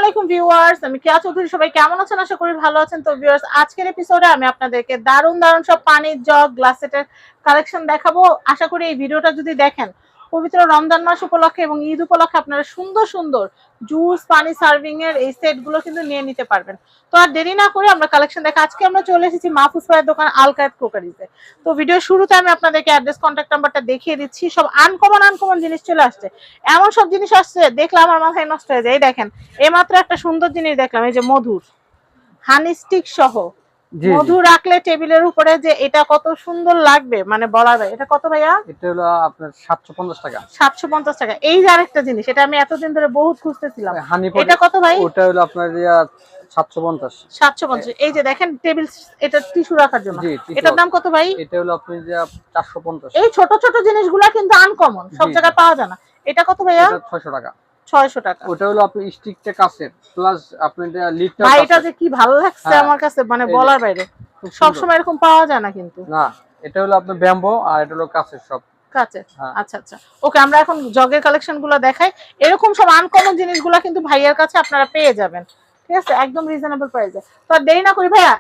আলাইকুম ভিউয়ার্স, আমি কেয়া চৌধুরী। সবাই কেমন আছেন? আশা করি ভালো আছেন। তো ভিউয়ার্স, আজকের এপিসোডে আমি আপনাদেরকে দারুণ দারুণ সব পানির জগ, গ্লাস সেটের কালেকশন দেখাবো। আশা করি এই ভিডিওটা যদি দেখেন, পবিত্র রমজান মাস উপলক্ষে এবং ঈদ উপলক্ষে আপনারা সুন্দর সুন্দর জুস, পানি সার্ভিং এর এই সেটগুলো কিন্তু নিয়ে নিতে পারবেন। তো আর দেরি না করে আমরা কালেকশন দেখা। আজকে আমরা চলে এসেছি মাহফুজ ভাইয়ের দোকান আল কায়েদ ক্রোকারিজে। তো ভিডিও শুরুতে আমি আপনাদেরকে অ্যাড্রেস, কন্ট্যাক্ট নাম্বারটা দেখিয়ে দিচ্ছি। সব আনকমন জিনিস চলে আসছে। এমন সব জিনিস আসছে দেখলে আমার মাথায় নষ্ট হয়ে যায়। দেখেন, এইমাত্র একটা সুন্দর জিনিস দেখলাম, এই যে মধুর হানি স্টিক সহ মধু রাখলে টেবিলের উপরে যে এটা কত সুন্দর লাগবে, মানে বলার বাইরে। এটা কত ভাইয়া? এটা হলো আপনার 750 টাকা। 750 টাকা। এই যে আরেকটা জিনিস, এটা আমি এতদিন ধরে বহুত খুঁজতেছিলাম। এটা কত ভাই? ওটা হলো আপনার 750। 750। এই যে দেখেন টেবিল, এটা টিস্যু রাখার জন্য। এটার দাম কত ভাই? এটা হলো আপনার 450। এই ছোট ছোট জিনিসগুলা কিন্তু আনকমন, সব জায়গায় পাওয়া যায় না। এটা কত ভাইয়া? এটা 600 টাকা। 600 টাকা। ওটা হলো আপনি স্টিকটা কাছের প্লাস আপনার লিডটা। ভাই এটা যে কি ভালো লাগছে আমার কাছে, মানে বলার বাইরে। সব সময় এরকম পাওয়া যায় না কিন্তু। না, এটা হলো আপনার ব্যাম্বো আর এটা হলো কাছের সব কাছে। আচ্ছা আচ্ছা, ওকে। আমরা এখন জগের কালেকশন গুলো দেখাই। এরকম সব আনকমন জিনিসগুলো কিন্তু ভাইয়ার কাছে আপনারা পেয়ে যাবেন, ঠিক আছে, একদম রিজনেবল প্রাইসে। তো আর দেরি না করি ভাইয়া,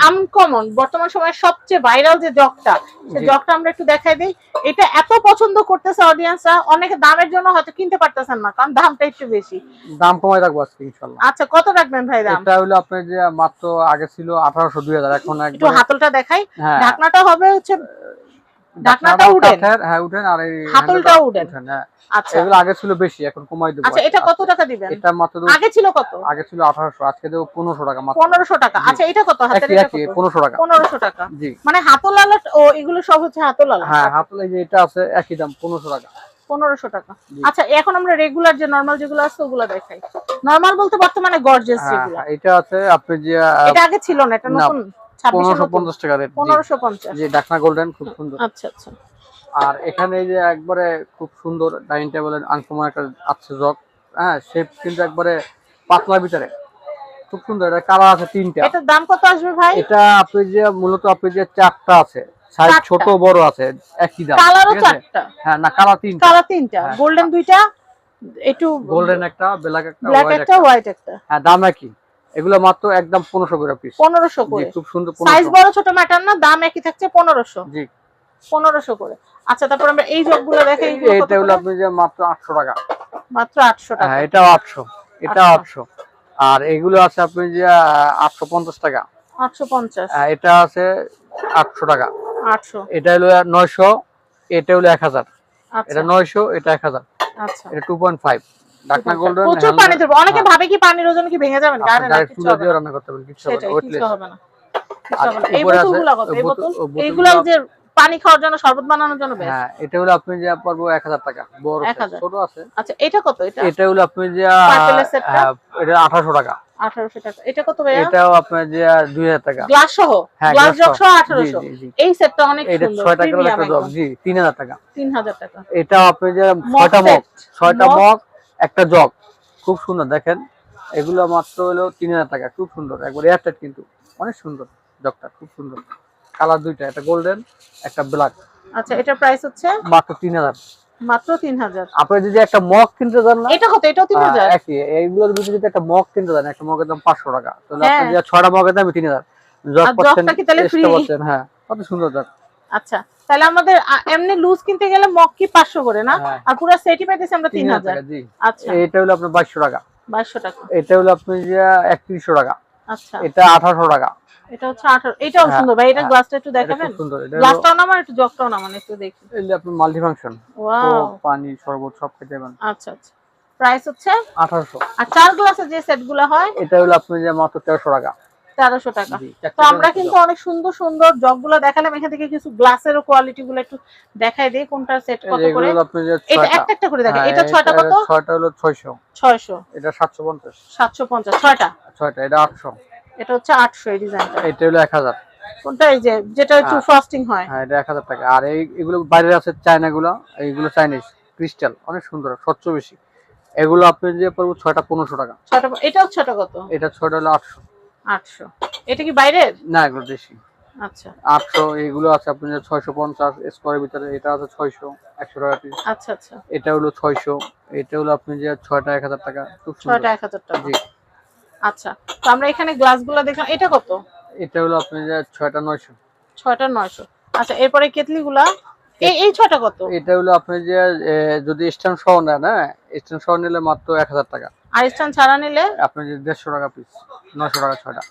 আনকমন বর্তমান সময়ে সবচেয়ে ভাইরাল যে জগটা, সেই জগটা আমরা একটু দেখাই দিই। এটা এত পছন্দ করতেছে অডিয়েন্সরা, অনেকে দামের জন্য হয়তো কিনতে পারতেছেন না, কারণ দামটা একটু বেশি। দাম কমায় রাখবো আজকে ইনশাআল্লাহ। আচ্ছা, কত রাখবেন ভাই দাম? এটা হলো আপনার যে মাত্র আগে ছিল 1800 2000, এখন একটু হাতলটা দেখাই। হ্যাঁ, ঢাকনাটা হবে হচ্ছে, ঢাকনাটা উঠেন। হ্যাঁ উঠেন, আর এই হাতলটাও উঠেন। হ্যাঁ। আচ্ছা, এগুলো আগে ছিল বেশি, এখন কমাই দেব। আচ্ছা, এটা কত টাকা দিবেন? এটা মাত্র আগে ছিল কত? আগে ছিল 1800, আজকে দেব 1500 টাকা মাত্র। 1500 টাকা। আচ্ছা, এটা কত? হাতের এটা কত? 1500 টাকা। 1500 টাকা। জি, মানে হাতল আলা ও এগুলো সব হচ্ছে হাতল আলা। হ্যাঁ, হাতল এই যে এটা আছে একই দাম 1500 টাকা। 1500 টাকা। আচ্ছা, এখন আমরা রেগুলার যে নরমাল যেগুলো আছে ওগুলো দেখাই। নরমাল বলতে বর্তমানে গর্জিয়াস যেগুলো। এটা আছে আপনি যে এটা আগে ছিল না, এটা নতুন 1550 টাকা রেট। 1550। জি, ঢাকনা গোল্ডেন, খুব সুন্দর। আচ্ছা আচ্ছা। আর এখানে এই যে একবারে খুব সুন্দর ডাইনিং টেবিলের আনকমন একটা আছে জগ। হ্যাঁ, শেপ কিন্তু একবারে পাতলার ভিতরে খুব সুন্দর। এটা কালার আছে 3টা। এটার দাম কত আসবে ভাই? এটা আপনি যে মূলত আপনি যে 4টা আছে, সাইজ ছোট বড় আছে, একই দাম। কালারও 4টা? হ্যাঁ, না, কালার 3টা। কালার 3টা, গোল্ডেন 2টা, একটু গোল্ডেন একটা, ব্ল্যাক একটা, হোয়াইট একটা। হ্যাঁ, দাম একই। এগুলো মাত্র একদম 1500 করে পিস। 1500 করে। খুব সুন্দর। সাইজ বড় ছোট ম্যাটার না, দাম একই থাকছে 1500। জি, 1500 করে। আচ্ছা, তারপর আমরা এই জগগুলো দেখাই। এটা হলো আপনি যে মাত্র 800 টাকা। মাত্র 800 টাকা। হ্যাঁ, এটাও 800, এটাও 800। আর এগুলো আছে আপনি যে 850 টাকা। 850। এটা আছে 800 টাকা। 800। এটা হলো 900, এটা হলো 1000। আচ্ছা, এটা 900, এটা 1000। আচ্ছা। এটা 2.5 ঢাকনা গোল্ডেন। প্রচুর পানি দেব। অনেকে ভাবে কি পানির ওজন কি ভেঙে যাবেন? গাড়ি না, কিছু হবে না। রান্না করতে পারবেন, কিছু হবে না, কিছু হবে না। আর এই বোতলগুলো কত? এই বোতল, এইগুলো যে পানি খাওয়ার জন্য, শরবত বানানোর জন্য বেশ। হ্যাঁ, এটা হলো আপনি যে পড়বো 1000 টাকা। বড় ছোট আছে। আচ্ছা, এটা কত? এটা হলো আপনি যে এটা 1800 টাকা। 1800 টাকা। এটা কত ভাইয়া? এটাও আপনার যে 2000 টাকা। গ্লাস সহ? গ্লাস জগ সহ 1800। এই সেটটা অনেক সুন্দর। এটা 6 টাকা একটা জগ। জি, 3000 টাকা। 3000 টাকা। এটা আপনি যে 6টা মগ একটা জগ, খুব সুন্দর। দেখেন, এগুলো মাত্র হলো 3000 টাকা। খুব সুন্দর, একবার এয়ারটাইট, কিন্তু অনেক সুন্দর জগটা, খুব সুন্দর। কালার 2টা, একটা গোল্ডেন, একটা ব্ল্যাক। আচ্ছা, এটার প্রাইস হচ্ছে মাত্র 3000। মাত্র 3000। আপনি যদি একটা মগ কিনতে যান না, এটা কত? এটাও 3000 একই। এইগুলোর ভিতরে যদি একটা মগ কিনতে যান, একটা মগের দাম 500 টাকা, তাহলে আপনি যে 6টা মগের দাম 3000। জগ পাচ্ছেন, জগটা কি তাহলে ফ্রি? হ্যাঁ, কত সুন্দর জগ। আচ্ছা, তাহলে আমাদের এমনি লুজ কিনতে গেলে মগ কি 500 করে না? আর পুরো সেটই পাইতেছি আমরা 3000। জি। আচ্ছা, এটা হলো আপনার 2200 টাকা। 2200 টাকা। এটা হলো আপনি যে 3100 টাকা। আচ্ছা, এটা 1800 টাকা। এটা হচ্ছে 18। এটাও সুন্দর ভাই। এটা গ্লাসটা একটু দেখাবেন? গ্লাসটাও নামান, একটু জগটাও নামান, একটু দেখি। এই আপনি মাল্টি ফাংশন, ওয়াও, পানি শরবত সব খেতে পারেন। আচ্ছা আচ্ছা। প্রাইস হচ্ছে 1800। আর 4 গ্লাসের যে সেটগুলো হয়, এটা হলো আপনি যে মাত্র 1300 টাকা। 1300 টাকা। তো আমরা কিন্তু অনেক সুন্দর সুন্দর জগগুলো দেখালাম। এখান থেকে কিছু গ্লাসেরও কোয়ালিটি গুলো একটু দেখাই দেই, কোনটা সেট কত করে। এটা একটা একটা করে দেখা। এটা 6টা কত? 6টা হলো 600। 600। এটা 750। 750 6টা। 6টা, এটা 800। এটা হচ্ছে 800 এই ডিজাইনটা। এটা হলো 1000। কোনটা? এই যে যেটা একটু ফ্রস্টিং হয়। হ্যাঁ, এটা 1000 টাকা। আর এগুলো বাইরে আছে চায়না গুলো, এইগুলো চাইনিজ ক্রিস্টাল, অনেক সুন্দর, স্বচ্ছ বেশি। এগুলো আপনি যে পড়বো 6টা 1500 টাকা। 6টা। এটাও 6টা কত? এটা 6টা হলো 800। 800। এটা কি বাইরের? না, এগুলো দেশি। আচ্ছা, 800। এগুলো আছে আপনি 650 স্কয়ারের ভিতরে। এটা আছে 600, 100 টাকা পিস। আচ্ছা আচ্ছা। এটা হলো 600। এটা হলো আপনি যে 6টা 1000 টাকা। খুব সুন্দর। 6টা 1000 টাকা। জি। আচ্ছা, তো আমরা এখানে গ্লাসগুলো দেখলাম, এটা কত? এটা হলো আপনি যে 6টা 900। 6টা 900। আচ্ছা, এরপরে কেটলিগুলা, এই 6টা কত? এটা হলো আপনি যে যদি স্ট্যান্ড সহ নেন, হ্যাঁ স্ট্যান্ড সহ নিলে মাত্র 1000 টাকা। আর স্ট্যান্ড ছাড়া নিলে? আপনি যে 150 টাকা পিস, 900 টাকা 6টা।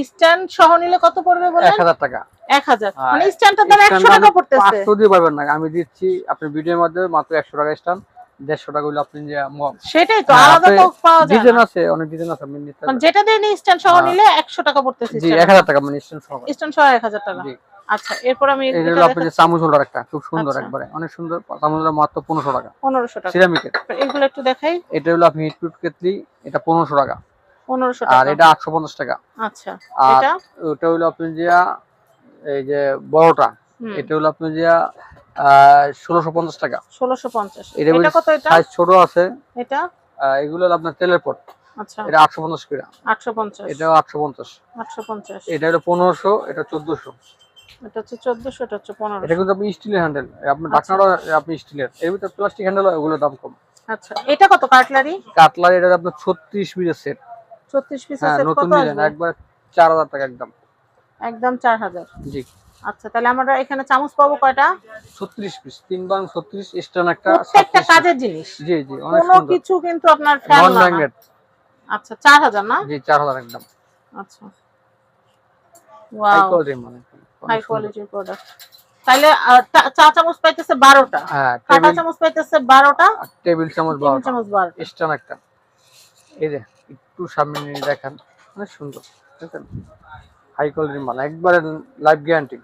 স্ট্যান্ড সহ নিলে কত পড়বে বলেন? 1000 টাকা। 1000, মানে স্ট্যান্ডটার দাম 100 টাকা পড়তেছে। 500 দিয়ে পারবেন না, আমি দিচ্ছি আপনি ভিডিওর মধ্যে মাত্র 100 টাকা স্ট্যান্ড, 150 টাকা হলো আপনি যে সেটাই তো, আলাদা তো পাওয়া যায় ডিজাইন না। আছে, অনেক ডিজাইন আছে, আপনি নিতে মানে পারবেন। যেটা দিয়ে স্ট্যান্ড সহ নিলে 100 টাকা পড়তেছে। জি 1000 টাকা, মানে স্ট্যান্ড সহ। স্ট্যান্ড সহ 1000 টাকা। জি। আচ্ছা, এরপর আমি এই এটা হলো আপনি যে চামচ হোল্ডার একটা খুব সুন্দর, আচ্ছা। একবারে অনেক সুন্দর চামচ হোল্ডার, মাত্র 1500 টাকা। 1500 টাকা সিরামিকের। এগুলো একটু দেখাই। এটা হলো আপনি হিটপ্রুফ কেটলি, এটা 1500 টাকা। 1500 আর টাকা। এটা 850 টাকা। আচ্ছা, আর এটা ওটা হলো আপনি যে এই যে বড়টা, এটা হলো আপনি যে 1650 টাকা। 1650। এটা এটা কত? এটা সাইজ ছোট আছে। এটা এগুলো হলো আপনার তেলের পট। আচ্ছা, এটা 850 টাকা। 850। এটাও 850। 850। এটা হলো 1500, এটা 1400। এটা হচ্ছে 1400, এটা হচ্ছে এটা 1500। কিন্তু আপনি স্টিলের হ্যান্ডেল, আপনার ঢাকনাটা আপনি স্টিলের, এর ভিতর প্লাস্টিক হ্যান্ডেল হয়, ওগুলোর দাম কম। আচ্ছা, এটা কত? কাটলারি কাটলারি এটা আপনার 36 পিসের সেট। 36 পিসের হ্যাঁ সেট নতুন কত ডিজাইন, আসবে? একবার 4000 টাকা একদম। একদম 4000। জি। আচ্ছা, তাহলে আমরা এখানে চামচ পাবো কয়টা? 36 পিস, 3 বাং 36, স্ট্যান্ড একটা প্রত্যেকটা 37 কাজের জিনিস, জি জি, অনেক কোনো সুন্দর। কিছু কিন্তু আপনার নন ফেলনা না। ম্যাগনেট। আচ্ছা, 4000 না? জি 4000 একদম। আচ্ছা, হাই ওয়াও, কোয়ালিটি মানে হাই অনেক সুন্দর। কোয়ালিটির প্রোডাক্ট। তাহলে চা চামচ পাইতেছে 12টা, হ্যাঁ কাঁটা টেবিল, চামচ পাইতেছে 12টা, টেবিল চামচ টেবিল 12টা, চামচ 12টা। স্ট্যান্ড একটা। এই যে একটু সামনে নিয়ে দেখেন, অনেক সুন্দর দেখেন, হাই কোয়ালিটির মাল, একবারে লাইফ গ্যারান্টি।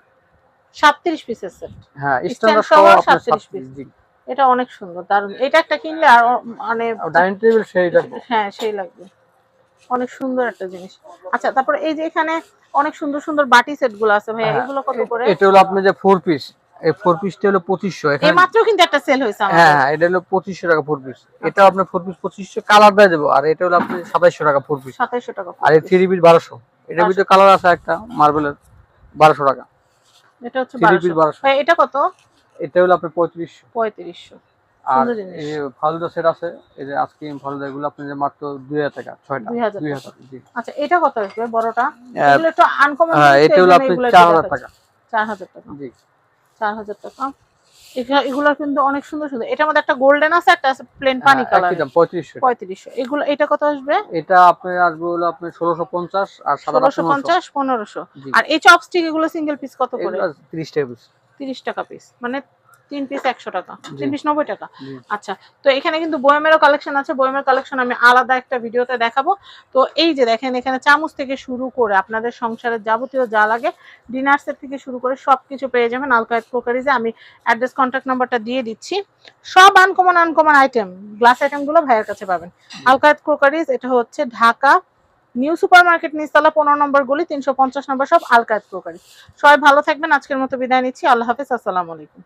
37 পিসের সেট। হ্যাঁ স্ট্যান্ড স্ট্যান্ডার্ড সহ সহ আপনার 37 37 পিস। জি। এটা অনেক সুন্দর, দারুণ। এটা একটা কিনলে আর মানে ডাইনিং টেবিল সেই লাগবে। হ্যাঁ, সেই লাগবে। অনেক সুন্দর একটা জিনিস। আচ্ছা, তারপরে এই যে এখানে অনেক সুন্দর সুন্দর বাটি সেট গুলো আছে ভাইয়া, এগুলো কত করে? এটা হলো আপনি যে 4 পিস, এই 4 পিসটা হলো 2500 এই এখানে। মাত্র কিন্তু একটা সেল হয়েছে আমাদের। হ্যাঁ এটা হলো 2500 টাকা 4 পিস। এটা আপনার 4 পিস 2500, কালার দিয়ে দেবো। আর এটা হলো আপনি 2700 টাকা 4 পিস। 2700 টাকা। আর এই 3 পিস 1200। এটার ভিতরে কালার আছে একটা মার্বেলের, 1200 টাকা। এটা হচ্ছে 3 পিস 1200। ভাই এটা কত? এটা হলো আপনি 3500। 3500। আর সুন্দর জিনিস। এই ফালুদা সেট আছে, এই যে আইসক্রিম ফালুদা, এগুলো আপনি যে মাত্র 2000 টাকা 6টা। 2000 টাকা। জি। আচ্ছা, এটা কত আসবে বড়টা? এগুলো একটু আনকমন হ্যাঁ জিনিস, এটা হলো আপনি 4000 টাকা। 4000 টাকা। জি। 4000 টাকা। এগুলো কিন্তু অনেক সুন্দর সুন্দর। এটার মধ্যে একটা গোল্ডেন আছে, একটা আছে প্লেন পানি কালার। একই দাম 3500। 3500। এগুলো, এটা কত আসবে? এটা আপনি আসবে হলো আপনি 1650, আর সাদাটা 1650, 1500। জি। আর এই চপস্টিক এগুলো সিঙ্গেল পিস কত করে? এগুলো 30 টাকা পিস। 30 টাকা পিস, মানে 3 পিস 100 টাকা, জি। 3 পিস 90 টাকা। জি। আচ্ছা, তো এখানে কিন্তু বয়ামেরও কালেকশন আছে। বয়ামের কালেকশন আমি আলাদা একটা ভিডিওতে দেখাবো। তো এই যে দেখেন, এখানে চামচ থেকে শুরু করে আপনাদের সংসারের যাবতীয় যা লাগে, ডিনার সেট থেকে শুরু করে সবকিছু পেয়ে যাবেন আলকায়েত ক্রোকারিজে। আমি অ্যাড্রেস, কন্ট্যাক্ট নাম্বারটা দিয়ে দিচ্ছি। সব আনকমন আনকমন আইটেম, গ্লাস আইটেমগুলো ভাইয়ের কাছে পাবেন। আলকায়েত ক্রোকারিজ, এটা হচ্ছে ঢাকা নিউ সুপার মার্কেট, নিচতলা 15 নম্বর গলি, 350 নম্বর সব, আলকায়েত ক্রোকারিজ। সবাই ভালো থাকবেন। আজকের মতো বিদায় নিচ্ছি। আল্লাহ হাফেজ, আসসালামু আলাইকুম।